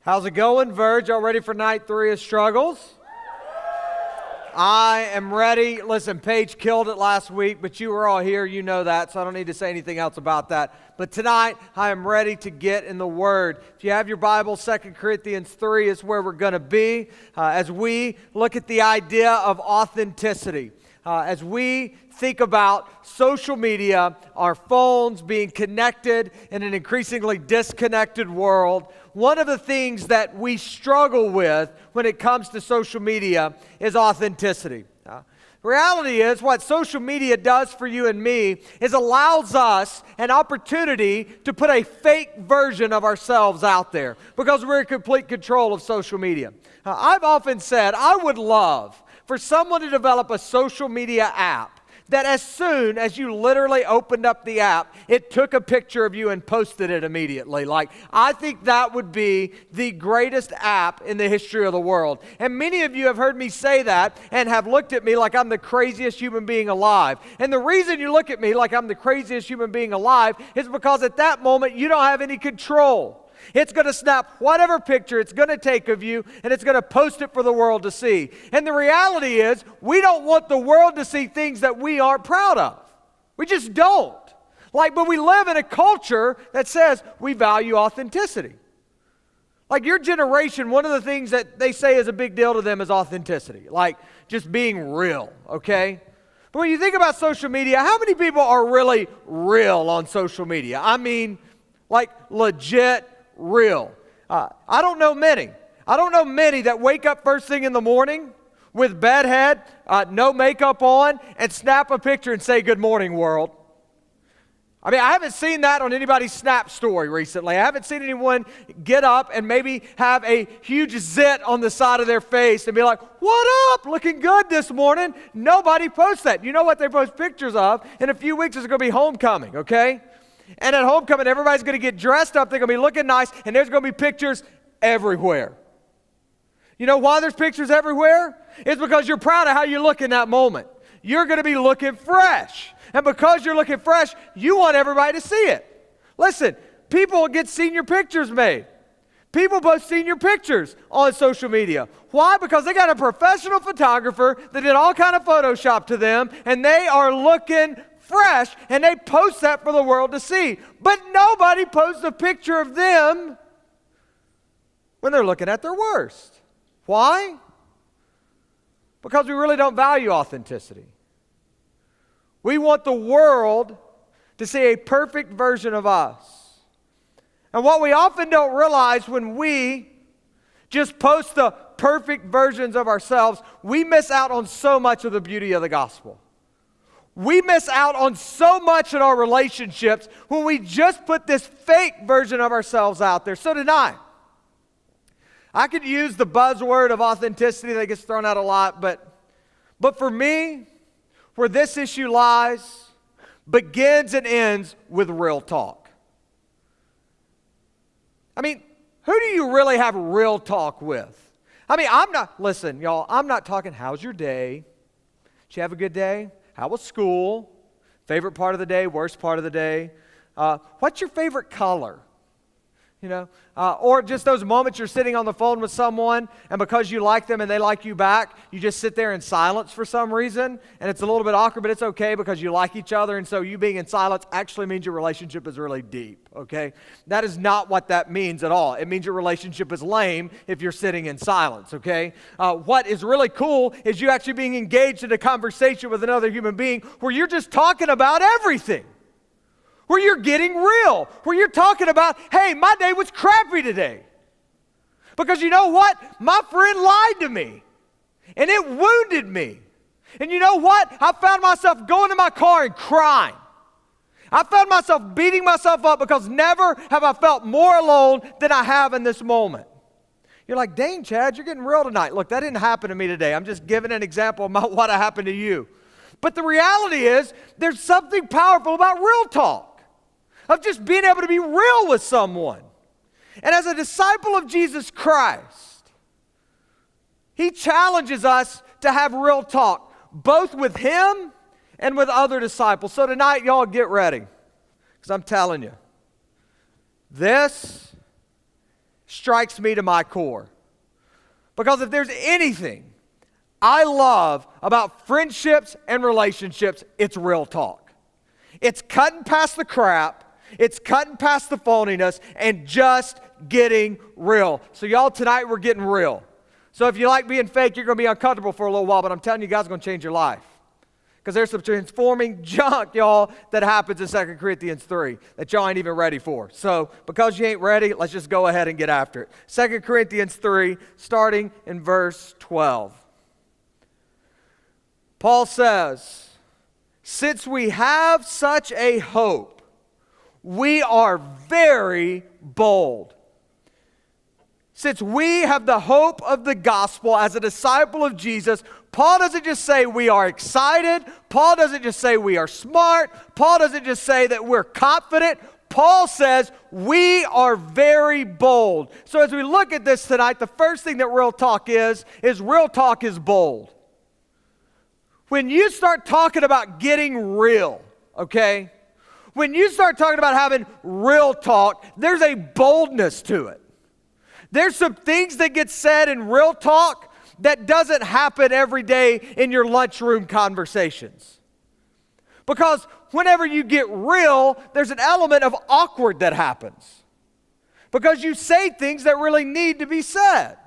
How's it going, Verge? Y'all ready for night 3 of struggles? I am ready. Listen, Paige killed it last week, but you were all here. You know that, so I don't need to say anything else about that. But tonight, I am ready to get in the Word. If you have your Bible, 2 Corinthians 3 is where we're going to be as we look at the idea of authenticity. As we think about social media, our phones being connected in an increasingly disconnected world, one of the things that we struggle with when it comes to social media is authenticity. Reality is what social media does for you and me is allows us an opportunity to put a fake version of ourselves out there because we're in complete control of social media. I've often said I would love for someone to develop a social media app that as soon as you literally opened up the app, it took a picture of you and posted it immediately. I think that would be the greatest app in the history of the world. And many of you have heard me say that and have looked at me like I'm the craziest human being alive. And the reason you look at me like I'm the craziest human being alive is because at that moment you don't have any control. It's going to snap whatever picture it's going to take of you, and it's going to post it for the world to see. And the reality is, we don't want the world to see things that we aren't proud of. We just don't. But we live in a culture that says we value authenticity. Your generation, one of the things that they say is a big deal to them is authenticity. Just being real, okay? But when you think about social media, how many people are really real on social media? I mean, legit real. I don't know many. I don't know many that wake up first thing in the morning with bedhead, no makeup on, and snap a picture and say, "Good morning, world." I haven't seen that on anybody's Snap story recently. I haven't seen anyone get up and maybe have a huge zit on the side of their face and be like, "What up? Looking good this morning." Nobody posts that. You know what they post pictures of? In a few weeks, it's going to be homecoming, okay? And at homecoming, everybody's going to get dressed up. They're going to be looking nice, and there's going to be pictures everywhere. You know why there's pictures everywhere? It's because you're proud of how you look in that moment. You're going to be looking fresh. And because you're looking fresh, you want everybody to see it. Listen, people get senior pictures made. People post senior pictures on social media. Why? Because they got a professional photographer that did all kind of Photoshop to them, and they are looking fresh, and they post that for the world to see. But nobody posts a picture of them when they're looking at their worst. Why? Because we really don't value authenticity. We want the world to see a perfect version of us. And what we often don't realize when we just post the perfect versions of ourselves, we miss out on so much of the beauty of the gospel. We miss out on so much in our relationships when we just put this fake version of ourselves out there. So tonight, I could use the buzzword of authenticity that gets thrown out a lot, but for me, where this issue lies, begins and ends with real talk. Who do you really have real talk with? Listen, y'all, I'm not talking, how's your day? Did you have a good day? How was school? Favorite part of the day, worst part of the day? What's your favorite color? You know, or just those moments you're sitting on the phone with someone, and because you like them and they like you back, you just sit there in silence for some reason, and it's a little bit awkward, but it's okay because you like each other, and so you being in silence actually means your relationship is really deep, okay? That is not what that means at all. It means your relationship is lame if you're sitting in silence, okay? What is really cool is you actually being engaged in a conversation with another human being where you're just talking about everything. Where you're getting real, where you're talking about, hey, my day was crappy today. Because you know what? My friend lied to me, and it wounded me. And you know what? I found myself going to my car and crying. I found myself beating myself up because never have I felt more alone than I have in this moment. You're like, dang, Chad, you're getting real tonight. Look, that didn't happen to me today. I'm just giving an example about what happened to you. But the reality is, there's something powerful about real talk. Of just being able to be real with someone. And as a disciple of Jesus Christ, he challenges us to have real talk, both with him and with other disciples. So tonight, y'all get ready, because I'm telling you, this strikes me to my core. Because if there's anything I love about friendships and relationships, it's real talk. It's cutting past the crap. It's cutting past the phoniness and just getting real. So y'all, tonight we're getting real. So if you like being fake, you're going to be uncomfortable for a little while, but I'm telling you, God's going to change your life. Because there's some transforming junk, y'all, that happens in 2 Corinthians 3 that y'all ain't even ready for. So because you ain't ready, let's just go ahead and get after it. 2 Corinthians 3, starting in verse 12. Paul says, since we have such a hope, we are very bold. Since we have the hope of the gospel as a disciple of Jesus, Paul doesn't just say we are excited. Paul doesn't just say we are smart. Paul doesn't just say that we're confident. Paul says we are very bold. So as we look at this tonight, the first thing that real talk is real talk is bold. When you start talking about getting real, okay? When you start talking about having real talk, there's a boldness to it. There's some things that get said in real talk that doesn't happen every day in your lunchroom conversations. Because whenever you get real, there's an element of awkward that happens. Because you say things that really need to be said.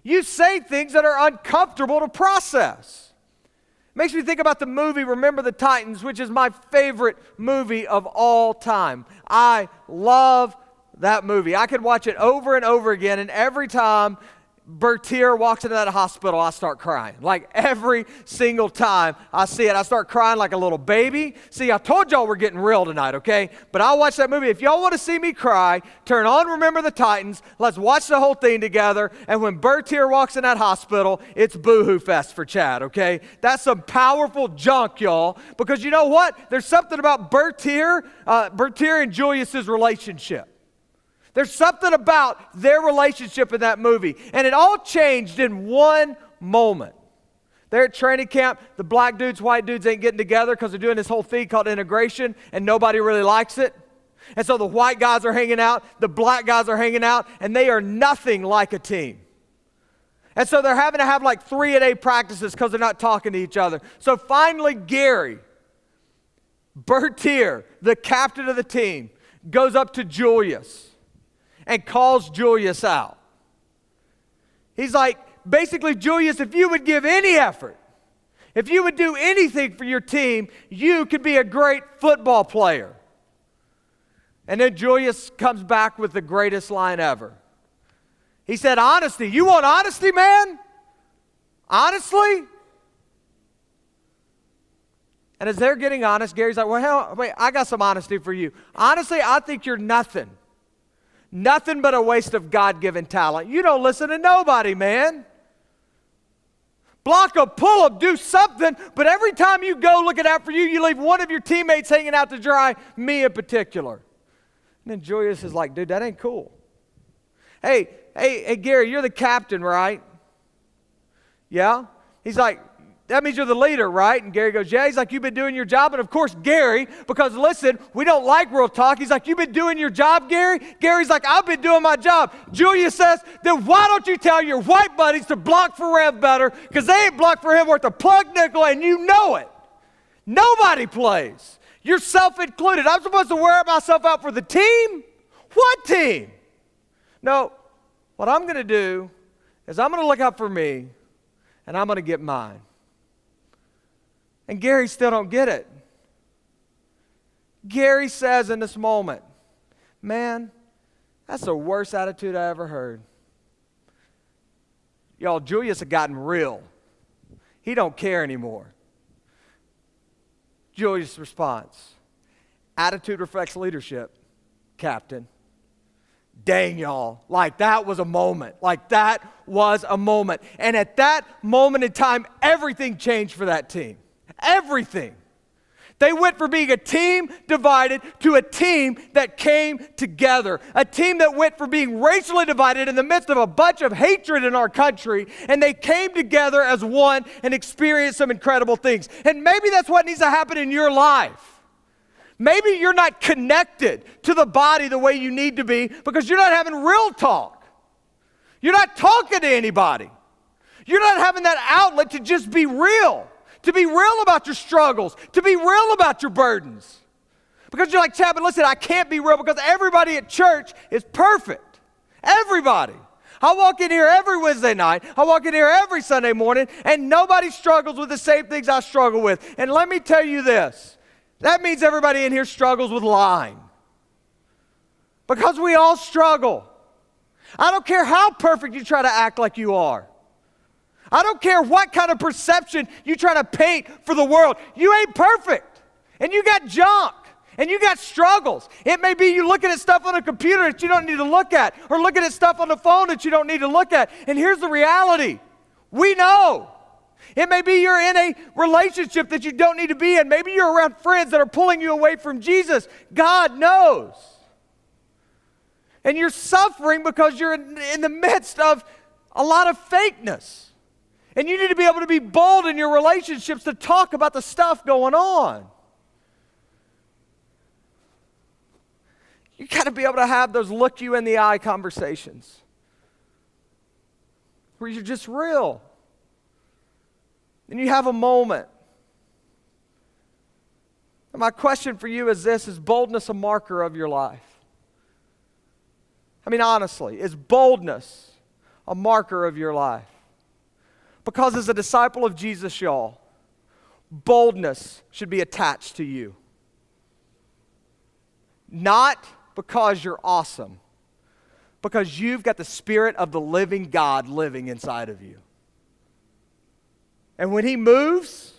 You say things that are uncomfortable to process. Makes me think about the movie Remember the Titans, which is my favorite movie of all time. I love that movie. I could watch it over and over again, and every time Bertier walks into that hospital, I start crying. Like every single time I see it, I start crying like a little baby. See, I told y'all we're getting real tonight, okay? But I'll watch that movie. If y'all want to see me cry, turn on Remember the Titans. Let's watch the whole thing together. And when Bertier walks in that hospital, it's boo-hoo fest for Chad, okay? That's some powerful junk, y'all. Because you know what? There's something about Bertier and Julius's relationship. There's something about their relationship in that movie. And it all changed in one moment. They're at training camp. The black dudes, white dudes ain't getting together because they're doing this whole thing called integration, and nobody really likes it. And so the white guys are hanging out, the black guys are hanging out, and they are nothing like a team. And so they're having to have like 3-a-day practices because they're not talking to each other. So finally, Gary, Bertier, the captain of the team, goes up to Julius and calls Julius out. He's like, basically, Julius, if you would give any effort, if you would do anything for your team, you could be a great football player. And then Julius comes back with the greatest line ever. He said, honesty. You want honesty, man? Honestly? And as they're getting honest, Gary's like, well, hell, wait, I got some honesty for you. Honestly, I think you're nothing. Nothing but a waste of God-given talent. You don't listen to nobody, man. Block a pull-up, do something, but every time you go looking out for you, you leave one of your teammates hanging out to dry, me in particular. And then Julius is like, dude, that ain't cool. Hey, Gary, you're the captain, right? Yeah? He's like, that means you're the leader, right? And Gary goes, yeah. He's like, you've been doing your job. And of course, Gary, because listen, we don't like real talk. He's like, you've been doing your job, Gary? Gary's like, I've been doing my job. Julia says, then why don't you tell your white buddies to block for Rev better? Because they ain't blocked for him worth a plug nickel, and you know it. Nobody plays. Yourself included. I'm supposed to wear myself out for the team? What team? No, what I'm going to do is I'm going to look out for me, and I'm going to get mine. And Gary still don't get it. Gary says in this moment, man, that's the worst attitude I ever heard. Y'all, Julius had gotten real. He don't care anymore. Julius' response, attitude reflects leadership, Captain. Dang, y'all, like that was a moment. Like that was a moment. And at that moment in time, everything changed for that team. Everything. They went from being a team divided to a team that came together. A team that went from being racially divided in the midst of a bunch of hatred in our country, and they came together as one and experienced some incredible things. And maybe that's what needs to happen in your life. Maybe you're not connected to the body the way you need to be because you're not having real talk. You're not talking to anybody. You're not having that outlet to just be real. To be real about your struggles, to be real about your burdens. Because you're like, Chapman, listen, I can't be real because everybody at church is perfect. Everybody. I walk in here every Wednesday night, I walk in here every Sunday morning, and nobody struggles with the same things I struggle with. And let me tell you this, that means everybody in here struggles with lying. Because we all struggle. I don't care how perfect you try to act like you are. I don't care what kind of perception you try to paint for the world. You ain't perfect. And you got junk. And you got struggles. It may be you looking at stuff on a computer that you don't need to look at, or looking at stuff on the phone that you don't need to look at. And here's the reality. We know. It may be you're in a relationship that you don't need to be in. Maybe you're around friends that are pulling you away from Jesus. God knows. And you're suffering because you're in the midst of a lot of fakeness. And you need to be able to be bold in your relationships to talk about the stuff going on. You got to be able to have those look you in the eye conversations where you're just real. And you have a moment. And my question for you is this: is boldness a marker of your life? I mean, honestly, is boldness a marker of your life? Because as a disciple of Jesus, y'all, boldness should be attached to you. Not because you're awesome, because you've got the Spirit of the living God living inside of you. And when He moves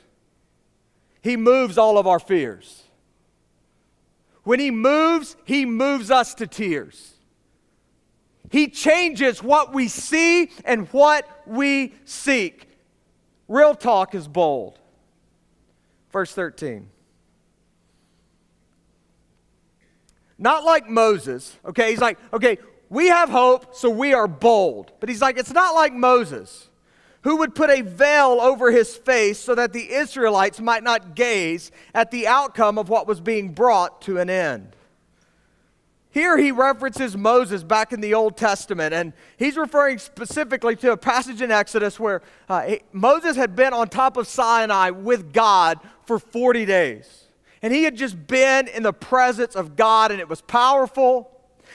all of our fears. When He moves us to tears. He changes what we see and what we seek. Real talk is bold. Verse 13. Not like Moses, okay? He's like, okay, we have hope, so we are bold. But he's like, it's not like Moses, who would put a veil over his face so that the Israelites might not gaze at the outcome of what was being brought to an end. Here he references Moses back in the Old Testament, and he's referring specifically to a passage in Exodus where Moses had been on top of Sinai with God for 40 days. And he had just been in the presence of God, and it was powerful.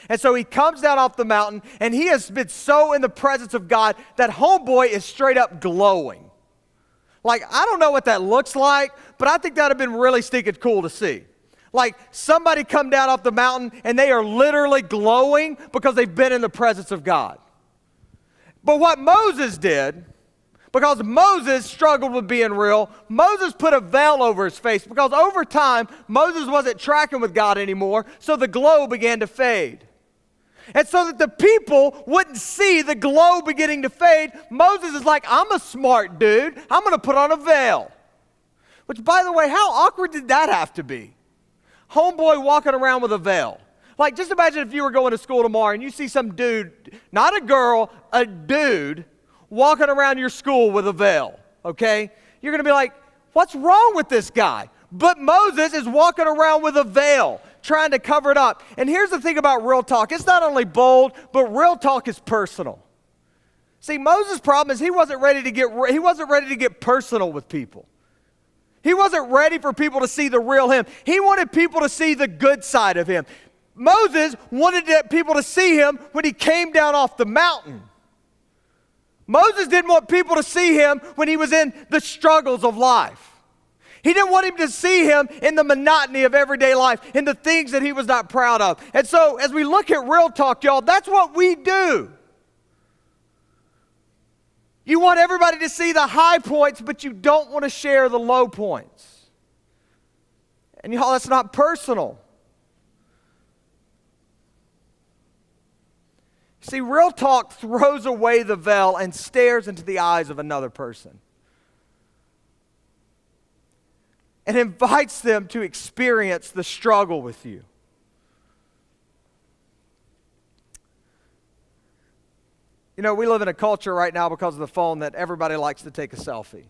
And so he comes down off the mountain, and he has been so in the presence of God that homeboy is straight up glowing. Like, I don't know what that looks like, but I think that would have been really stinking cool to see. Like somebody come down off the mountain and they are literally glowing because they've been in the presence of God. But what Moses did, because Moses struggled with being real, Moses put a veil over his face because over time, Moses wasn't tracking with God anymore, so the glow began to fade. And so that the people wouldn't see the glow beginning to fade, Moses is like, I'm a smart dude. I'm going to put on a veil. Which, by the way, how awkward did that have to be? Homeboy walking around with a veil. Like, just imagine if you were going to school tomorrow and you see some dude, not a girl, a dude, walking around your school with a veil, okay? you're going to be like, what's wrong with this guy? But Moses is walking around with a veil, trying to cover it up. And here's the thing about real talk. It's not only bold, but real talk is personal. See, Moses' problem is he wasn't ready to get personal with people. He wasn't ready for people to see the real him. He wanted people to see the good side of him. Moses wanted people to see him when he came down off the mountain. Moses didn't want people to see him when he was in the struggles of life. He didn't want him to see him in the monotony of everyday life, in the things that he was not proud of. And so as we look at real talk, y'all, that's what we do. You want everybody to see the high points, but you don't want to share the low points. And y'all, that's not personal. See, real talk throws away the veil and stares into the eyes of another person. And invites them to experience the struggle with you. You know, we live in a culture right now because of the phone that everybody likes to take a selfie.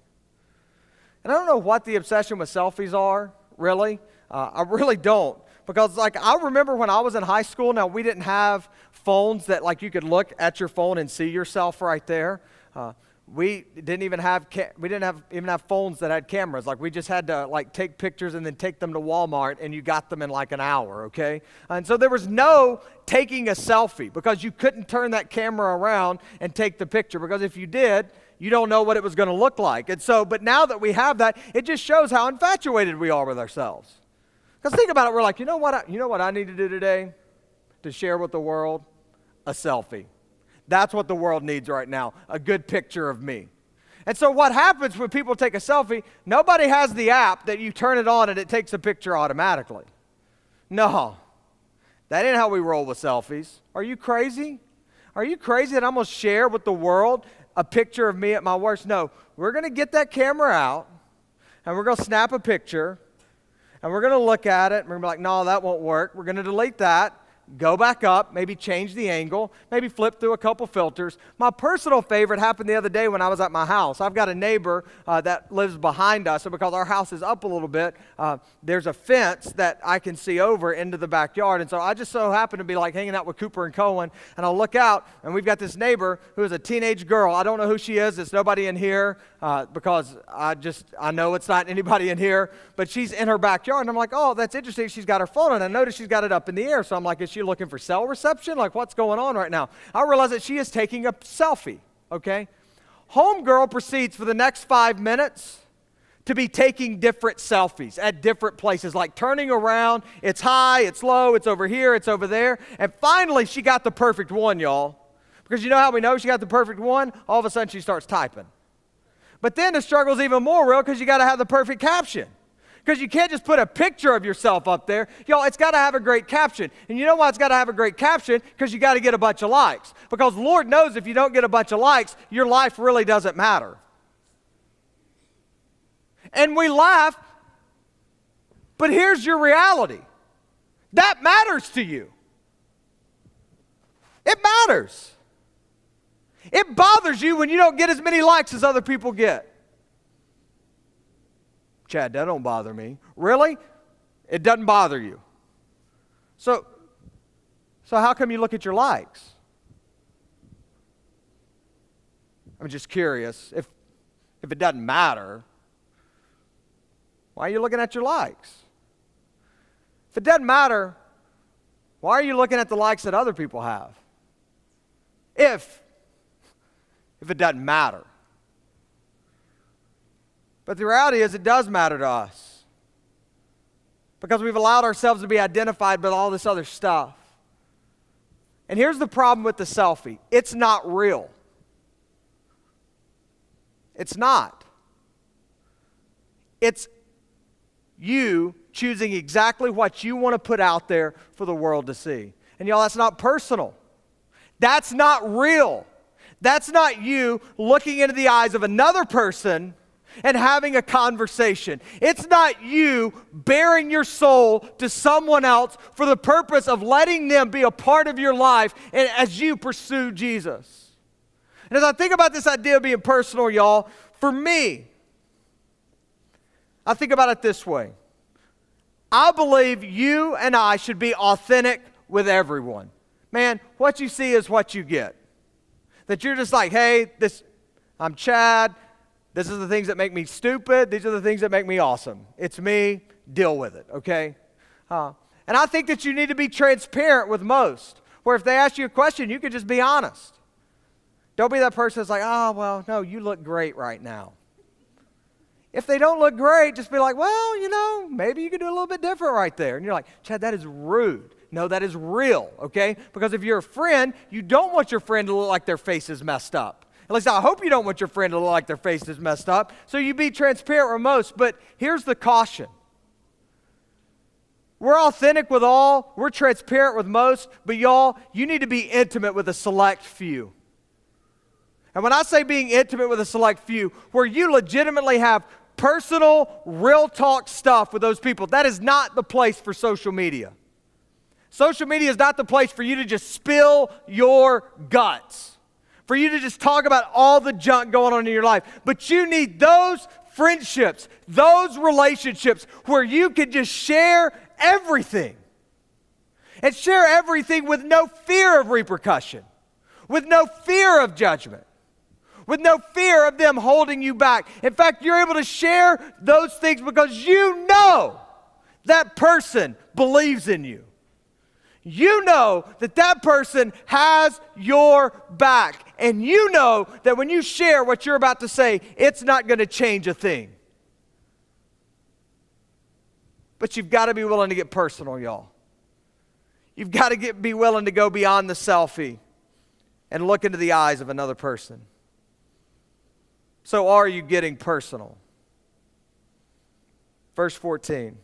And I don't know what the obsession with selfies are, really. I really don't. Because, I remember when I was in high school, now we didn't have phones that, you could look at your phone and see yourself right there. We didn't even have phones that had cameras. We just had to take pictures and then take them to Walmart, and you got them in an hour, okay? And so there was no taking a selfie because you couldn't turn that camera around and take the picture, because if you did, you don't know what it was going to look like. And so, but now that we have that, it just shows how infatuated we are with ourselves. Because think about it, we're like, you know what I need to do today to share with the world? A selfie. That's what the world needs right now, a good picture of me. And so what happens when people take a selfie, nobody has the app that you turn it on and it takes a picture automatically. No, that ain't how we roll with selfies. Are you crazy? Are you crazy that I'm going to share with the world a picture of me at my worst? No, we're going to get that camera out and we're going to snap a picture and we're going to look at it and we're going to be like, no, that won't work. We're going to delete that. Go back up, maybe change the angle, maybe flip through a couple filters. My personal favorite happened the other day when I was at my house. I've got a neighbor that lives behind us, and because our house is up a little bit, there's a fence that I can see over into the backyard. And so I just so happen to be hanging out with Cooper and Cohen, and I'll look out, and we've got this neighbor who is a teenage girl. I don't know who she is. It's nobody in here because I know it's not anybody in here, but she's in her backyard, and I'm like, oh, that's interesting. She's got her phone, and I notice she's got it up in the air. So I'm like, is she looking for cell reception? What's going on right now? I realize that she is taking a selfie, okay? Homegirl proceeds for the next 5 minutes to be taking different selfies at different places, turning around. It's high, it's low, it's over here, it's over there. And finally, she got the perfect one, y'all. Because you know how we know she got the perfect one? All of a sudden, she starts typing. But then the struggle's even more real because you got to have the perfect caption. Because you can't just put a picture of yourself up there. Y'all, it's got to have a great caption. And you know why it's got to have a great caption? Because you got to get a bunch of likes. Because Lord knows if you don't get a bunch of likes, your life really doesn't matter. And we laugh, but here's your reality. That matters to you. It matters. It bothers you when you don't get as many likes as other people get. Chad, that don't bother me. Really? It doesn't bother you. So how come you look at your likes? I'm just curious. If it doesn't matter, why are you looking at your likes? If it doesn't matter, why are you looking at the likes that other people have? If it doesn't matter. But the reality is it does matter to us because we've allowed ourselves to be identified with all this other stuff. And here's the problem with the selfie. It's not real. It's not. It's you choosing exactly what you want to put out there for the world to see. And y'all, that's not personal. That's not real. That's not you looking into the eyes of another person and having a conversation. It's not you bearing your soul to someone else for the purpose of letting them be a part of your life and as you pursue Jesus. And as I think about this idea of being personal, y'all, for me, I think about it this way. I believe you and I should be authentic with everyone. Man, what you see is what you get. That you're just like, hey, I'm Chad. This is the things that make me stupid. These are the things that make me awesome. It's me. Deal with it, okay? And I think that you need to be transparent with most. Where if they ask you a question, you can just be honest. Don't be that person that's like, oh, well, no, you look great right now. If they don't look great, just be like, well, maybe you could do a little bit different right there. And you're like, Chad, that is rude. No, that is real, okay? Because if you're a friend, you don't want your friend to look like their face is messed up. At least I hope you don't want your friend to look like their face is messed up. So you be transparent with most. But here's the caution. We're authentic with all. We're transparent with most. But y'all, you need to be intimate with a select few. And when I say being intimate with a select few, where you legitimately have personal, real talk stuff with those people, that is not the place for social media. Social media is not the place for you to just spill your guts, for you to just talk about all the junk going on in your life. But you need those friendships, those relationships where you can just share everything. And share everything with no fear of repercussion, with no fear of judgment, with no fear of them holding you back. In fact, you're able to share those things because you know that person believes in you. You know that that person has your back. And you know that when you share what you're about to say, it's not going to change a thing. But you've got to be willing to get personal, y'all. You've got to be willing to go beyond the selfie and look into the eyes of another person. So are you getting personal? Verse 14.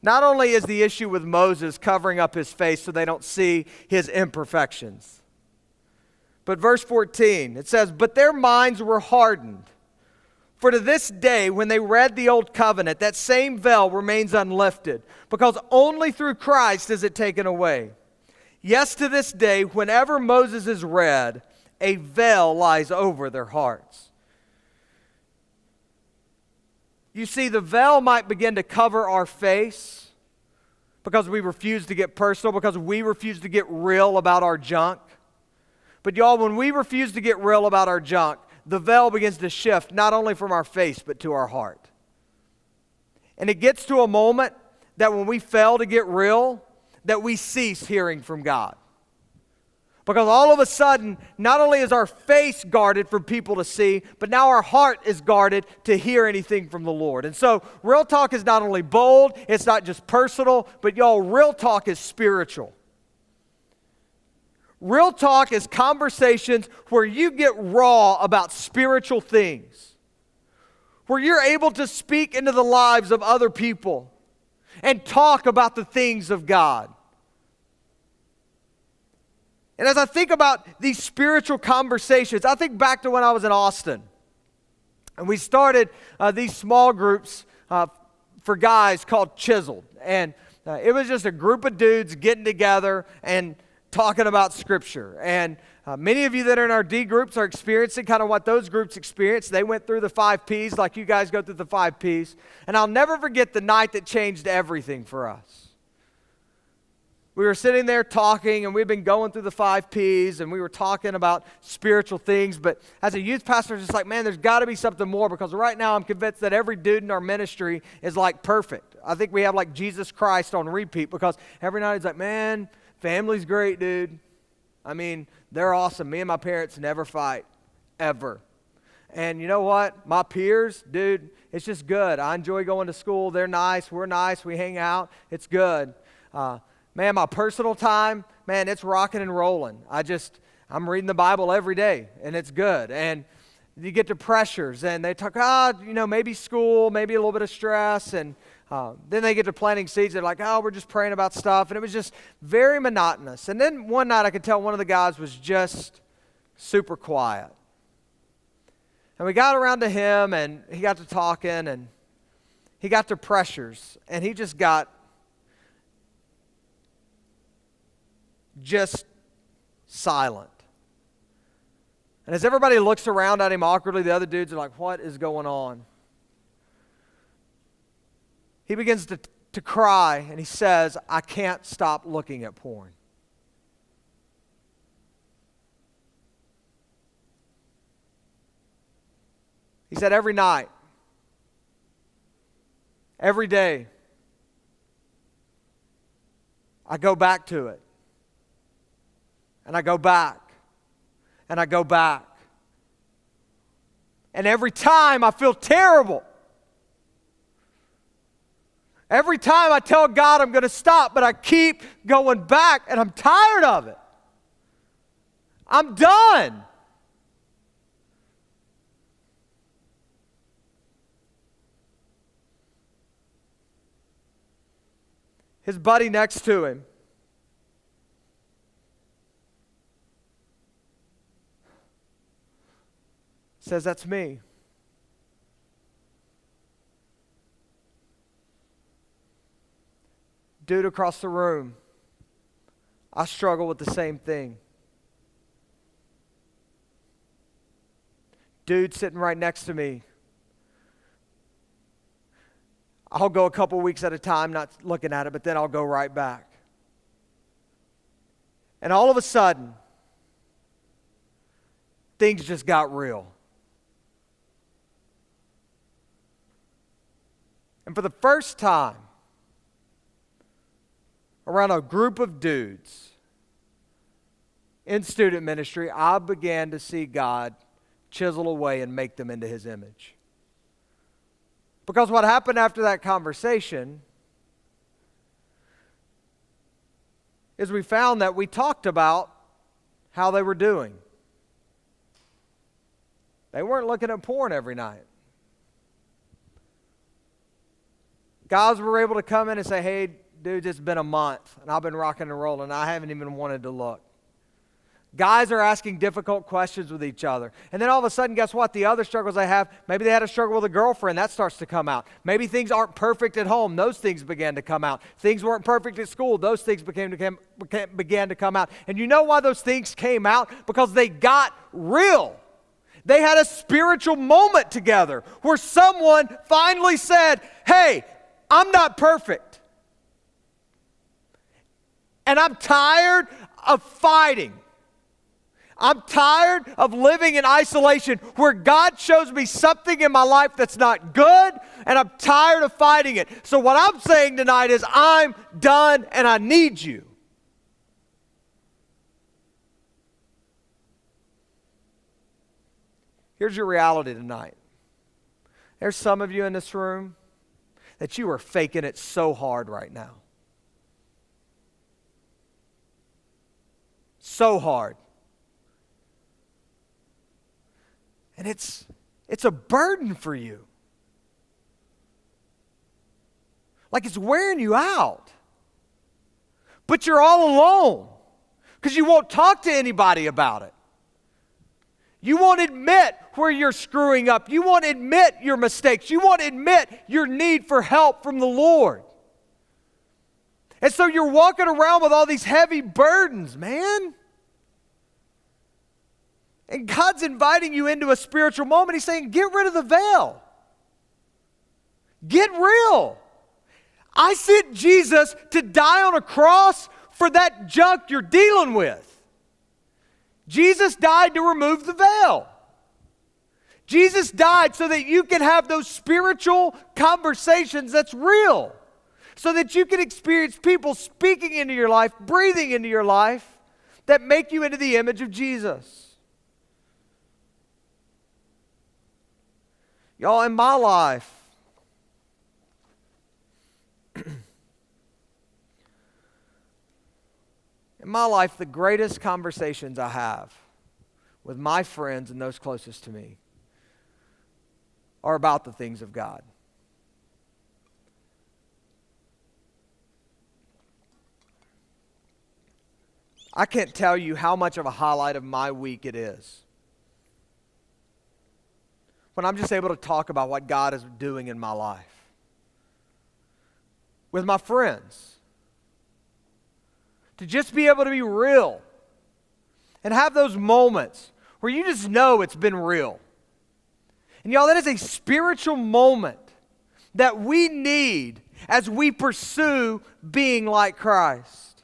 Not only is the issue with Moses covering up his face so they don't see his imperfections, but verse 14, it says, but their minds were hardened. For to this day, when they read the old covenant, that same veil remains unlifted, because only through Christ is it taken away. Yes, to this day, whenever Moses is read, a veil lies over their hearts. You see, the veil might begin to cover our face because we refuse to get personal, because we refuse to get real about our junk. But y'all, when we refuse to get real about our junk, the veil begins to shift not only from our face, but to our heart. And it gets to a moment that when we fail to get real, that we cease hearing from God. Because all of a sudden, not only is our face guarded for people to see, but now our heart is guarded to hear anything from the Lord. And so, real talk is not only bold, it's not just personal, but y'all, real talk is spiritual. Real talk is conversations where you get raw about spiritual things, where you're able to speak into the lives of other people and talk about the things of God. And as I think about these spiritual conversations, I think back to when I was in Austin. And we started these small groups for guys called Chiseled. And it was just a group of dudes getting together and talking about Scripture. And many of you that are in our D groups are experiencing kind of what those groups experienced. They went through the 5 Ps like you guys go through the 5 Ps. And I'll never forget the night that changed everything for us. We were sitting there talking, and we've been going through the 5 Ps, and we were talking about spiritual things. But as a youth pastor, it's just like, man, there's got to be something more, because right now I'm convinced that every dude in our ministry is like perfect. I think we have like Jesus Christ on repeat, because every night he's like, man, family's great, dude. I mean, they're awesome. Me and my parents never fight, ever. And you know what? My peers, dude, it's just good. I enjoy going to school. They're nice. We're nice. We hang out. It's good. Man, my personal time, man, it's rocking and rolling. I'm reading the Bible every day, and it's good. And you get to pressures, and they talk, maybe school, maybe a little bit of stress, and then they get to planting seeds. They're like, we're just praying about stuff, and it was just very monotonous. And then one night I could tell one of the guys was just super quiet. And we got around to him, and he got to talking, and he got to pressures, and he just got just silent. And as everybody looks around at him awkwardly, the other dudes are like, what is going on? he begins to cry, and he says, I can't stop looking at porn. He said, every night, every day, I go back to it. And I go back. And I go back. And every time I feel terrible. Every time I tell God I'm going to stop, but I keep going back, and I'm tired of it. I'm done. His buddy next to him says, that's me. Dude across the room, I struggle with the same thing. Dude sitting right next to me, I'll go a couple weeks at a time not looking at it, but then I'll go right back. And all of a sudden, things just got real. And for the first time, around a group of dudes in student ministry, I began to see God chisel away and make them into His image. Because what happened after that conversation is we found that we talked about how they were doing. They weren't looking at porn every night. Guys were able to come in and say, hey, dude, it's been a month, and I've been rocking and rolling, and I haven't even wanted to look. Guys are asking difficult questions with each other. And then all of a sudden, guess what? The other struggles they have, maybe they had a struggle with a girlfriend. That starts to come out. Maybe things aren't perfect at home. Those things began to come out. Things weren't perfect at school. Those things began to come out. And you know why those things came out? Because they got real. They had a spiritual moment together where someone finally said, hey, I'm not perfect. And I'm tired of fighting. I'm tired of living in isolation where God shows me something in my life that's not good, and I'm tired of fighting it. So what I'm saying tonight is I'm done and I need you. Here's your reality tonight. There's some of you in this room that you are faking it so hard right now. So hard. And it's a burden for you. Like it's wearing you out. But you're all alone because you won't talk to anybody about it. You won't admit where you're screwing up. You won't admit your mistakes. You won't admit your need for help from the Lord. And so you're walking around with all these heavy burdens, man. And God's inviting you into a spiritual moment. He's saying, get rid of the veil. Get real. I sent Jesus to die on a cross for that junk you're dealing with. Jesus died to remove the veil. Jesus died so that you can have those spiritual conversations that's real. So that you can experience people speaking into your life, breathing into your life, that make you into the image of Jesus. Y'all, in my life, the greatest conversations I have with my friends and those closest to me are about the things of God. I can't tell you how much of a highlight of my week it is when I'm just able to talk about what God is doing in my life with my friends. To just be able to be real and have those moments where you just know it's been real. And y'all, that is a spiritual moment that we need as we pursue being like Christ.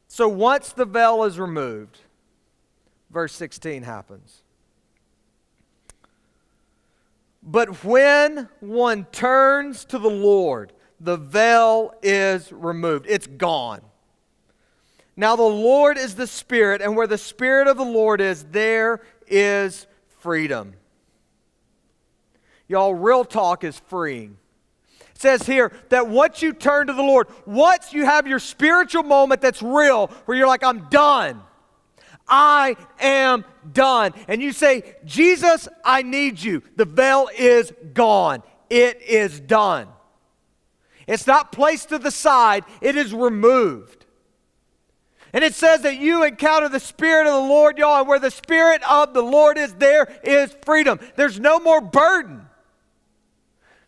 So once the veil is removed, verse 16 happens. But when one turns to the Lord, the veil is removed. It's gone. Now the Lord is the Spirit, and where the Spirit of the Lord is, there is freedom. Y'all, real talk is freeing. It says here that once you turn to the Lord, once you have your spiritual moment that's real, where you're like, I'm done. I am done. And you say, Jesus, I need you. The veil is gone. It is done. It's not placed to the side. It is removed. And it says that you encounter the Spirit of the Lord, y'all, and where the Spirit of the Lord is, there is freedom. There's no more burden.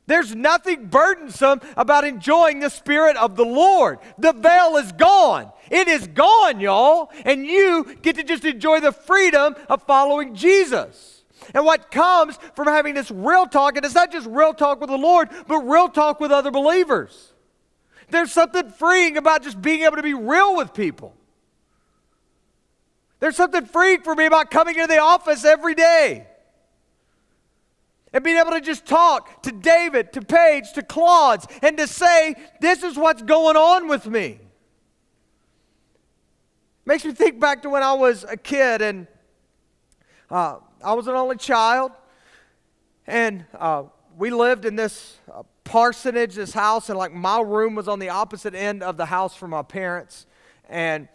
There's nothing burdensome about enjoying the Spirit of the Lord. The veil is gone. It is gone, y'all. And you get to just enjoy the freedom of following Jesus. And what comes from having this real talk, and it's not just real talk with the Lord, but real talk with other believers. There's something freeing about just being able to be real with people. There's something freeing for me about coming into the office every day and being able to just talk to David, to Paige, to Claude, and to say, this is what's going on with me. Makes me think back to when I was a kid, and I was an only child, and we lived in this parsonage, this house, and like my room was on the opposite end of the house from my parents, and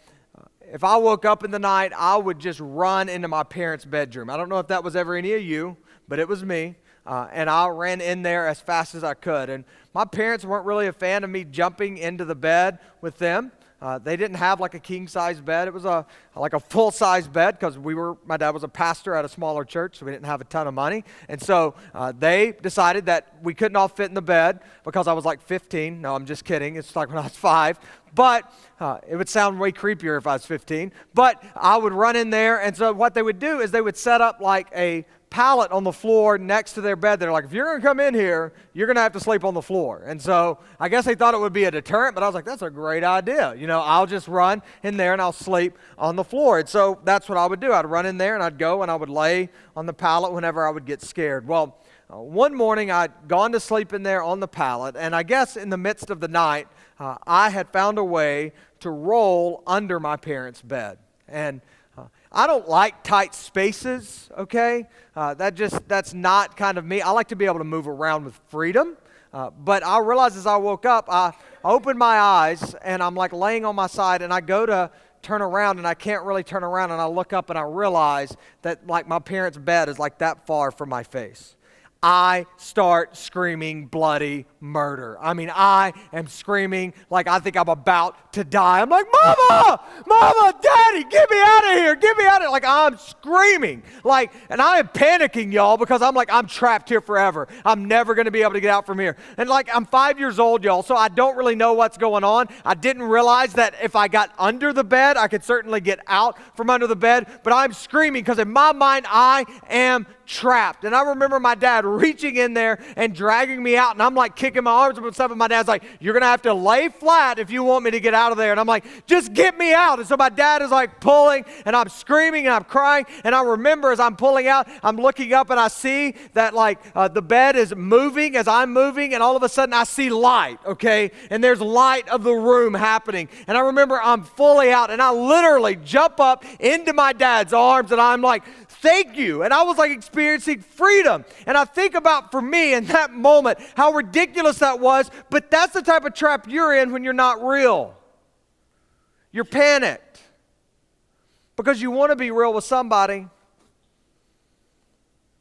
if I woke up in the night, I would just run into my parents' bedroom. I don't know if that was ever any of you, but it was me. And I ran in there as fast as I could. And my parents weren't really a fan of me jumping into the bed with them. They didn't have like a king-size bed. It was like a full-size bed because my dad was a pastor at a smaller church, so we didn't have a ton of money. And so they decided that we couldn't all fit in the bed because I was like 15. No, I'm just kidding. It's like when I was 5. But it would sound way creepier if I was 15. But I would run in there, and so what they would do is they would set up like a pallet on the floor next to their bed. They're like, if you're going to come in here, you're going to have to sleep on the floor. And so I guess they thought it would be a deterrent, but I was like, that's a great idea. You know, I'll just run in there and I'll sleep on the floor. And so that's what I would do. I'd run in there and I'd go and I would lay on the pallet whenever I would get scared. Well, one morning I'd gone to sleep in there on the pallet, and I guess in the midst of the night, I had found a way to roll under my parents' bed. And I don't like tight spaces, okay? That's not kind of me. I like to be able to move around with freedom. But I realized as I woke up, I opened my eyes, and I'm like laying on my side, and I go to turn around, and I can't really turn around, and I look up, and I realize that like my parents' bed is like that far from my face. I start screaming bloody murder. I mean, I am screaming like I think I'm about to die. I'm like, Mama, Daddy, get me out of here, get me out of here. Like I'm screaming. And I am panicking, y'all, because I'm like, I'm trapped here forever. I'm never going to be able to get out from here. And like, I'm 5 years old, y'all, so I don't really know what's going on. I didn't realize that if I got under the bed, I could certainly get out from under the bed. But I'm screaming because in my mind, I am trapped. And I remember my dad reaching in there and dragging me out, and I'm like kicking my arms up and stuff, and my dad's like, you're gonna have to lay flat if you want me to get out of there. And I'm like, just get me out. And so my dad is like pulling, and I'm screaming and I'm crying, and I remember as I'm pulling out, I'm looking up and I see that the bed is moving as I'm moving, and all of a sudden I see light, okay? And there's light of the room happening, and I remember I'm fully out, and I literally jump up into my dad's arms, and I'm like, thank you. And I was like experiencing freedom. And I think about for me in that moment how ridiculous that was, but that's the type of trap you're in when you're not real. You're panicked because you want to be real with somebody.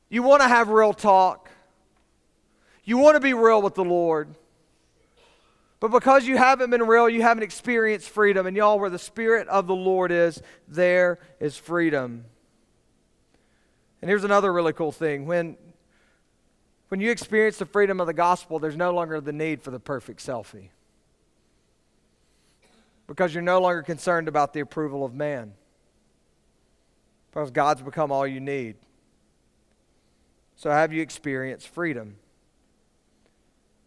You want to have real talk. You want to be real with the Lord. But because you haven't been real, you haven't experienced freedom. And y'all, where the Spirit of the Lord is, there is freedom. And here's another really cool thing. When you experience the freedom of the gospel, there's no longer the need for the perfect selfie. Because you're no longer concerned about the approval of man. Because God's become all you need. So have you experienced freedom?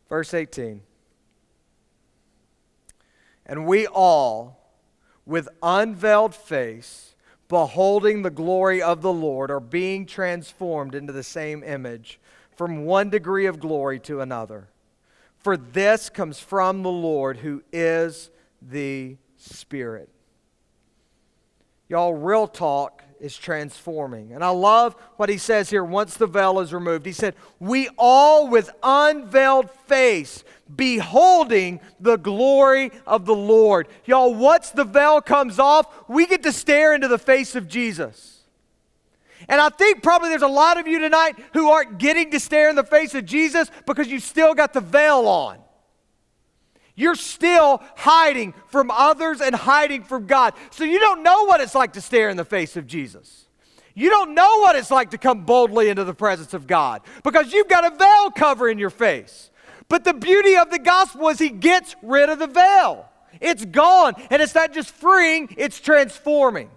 Verse 18. And we all, with unveiled face, beholding the glory of the Lord, are being transformed into the same image, from one degree of glory to another. For this comes from the Lord, who is the Spirit. Y'all, real talk is transforming. And I love what he says here once the veil is removed. He said, we all with unveiled face, beholding the glory of the Lord. Y'all, once the veil comes off, we get to stare into the face of Jesus. And I think probably there's a lot of you tonight who aren't getting to stare in the face of Jesus because you still got the veil on. You're still hiding from others and hiding from God. So you don't know what it's like to stare in the face of Jesus. You don't know what it's like to come boldly into the presence of God because you've got a veil covering your face. But the beauty of the gospel is he gets rid of the veil. It's gone, and it's not just freeing, it's transforming.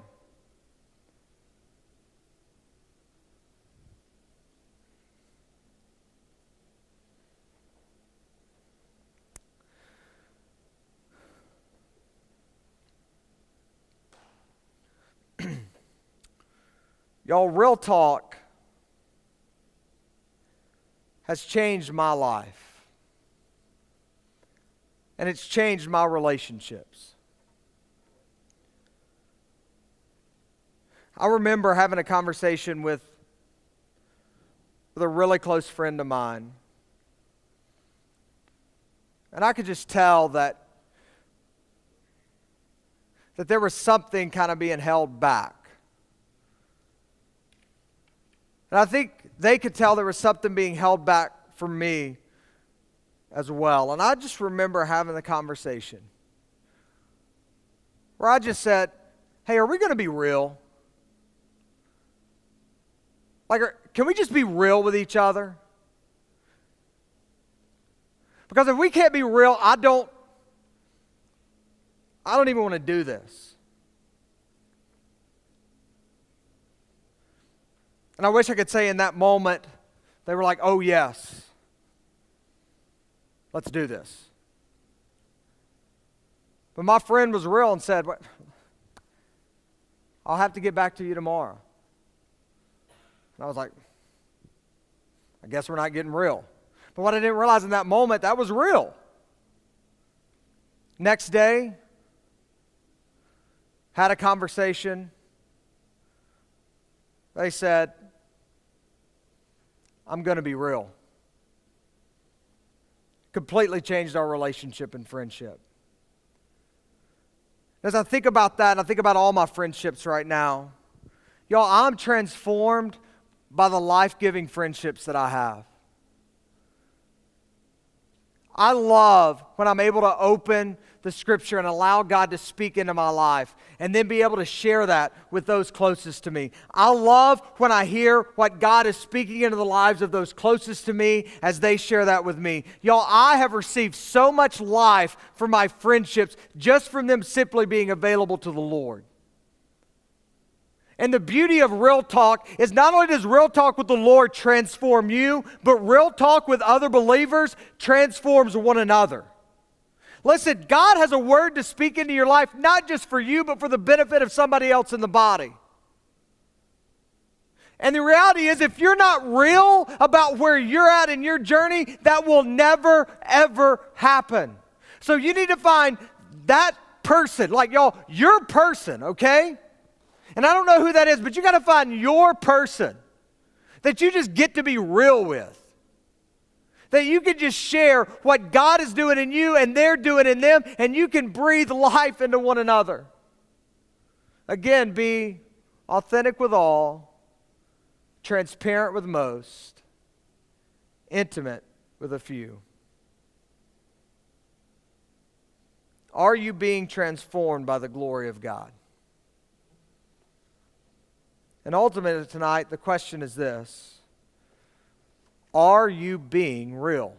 Y'all, real talk has changed my life. And it's changed my relationships. I remember having a conversation with a really close friend of mine. And I could just tell that there was something kind of being held back. And I think they could tell there was something being held back from me as well. And I just remember having the conversation where I just said, hey, are we going to be real? Like, can we just be real with each other? Because if we can't be real, I don't even want to do this. And I wish I could say in that moment, they were like, oh yes, let's do this. But my friend was real and said, I'll have to get back to you tomorrow. And I was like, I guess we're not getting real. But what I didn't realize in that moment, that was real. Next day, had a conversation. They said, I'm going to be real. Completely changed our relationship and friendship. As I think about that, and I think about all my friendships right now, y'all, I'm transformed by the life-giving friendships that I have. I love when I'm able to open the Scripture and allow God to speak into my life and then be able to share that with those closest to me. I love when I hear what God is speaking into the lives of those closest to me as they share that with me. Y'all, I have received so much life from my friendships just from them simply being available to the Lord. And the beauty of real talk is not only does real talk with the Lord transform you, but real talk with other believers transforms one another. Listen, God has a word to speak into your life, not just for you, but for the benefit of somebody else in the body. And the reality is, if you're not real about where you're at in your journey, that will never, ever happen. So you need to find that person, like y'all, your person, okay? And I don't know who that is, but you got to find your person that you just get to be real with. That you can just share what God is doing in you and they're doing in them, and you can breathe life into one another. Again, be authentic with all, transparent with most, intimate with a few. Are you being transformed by the glory of God? And ultimately tonight, the question is this: are you being real?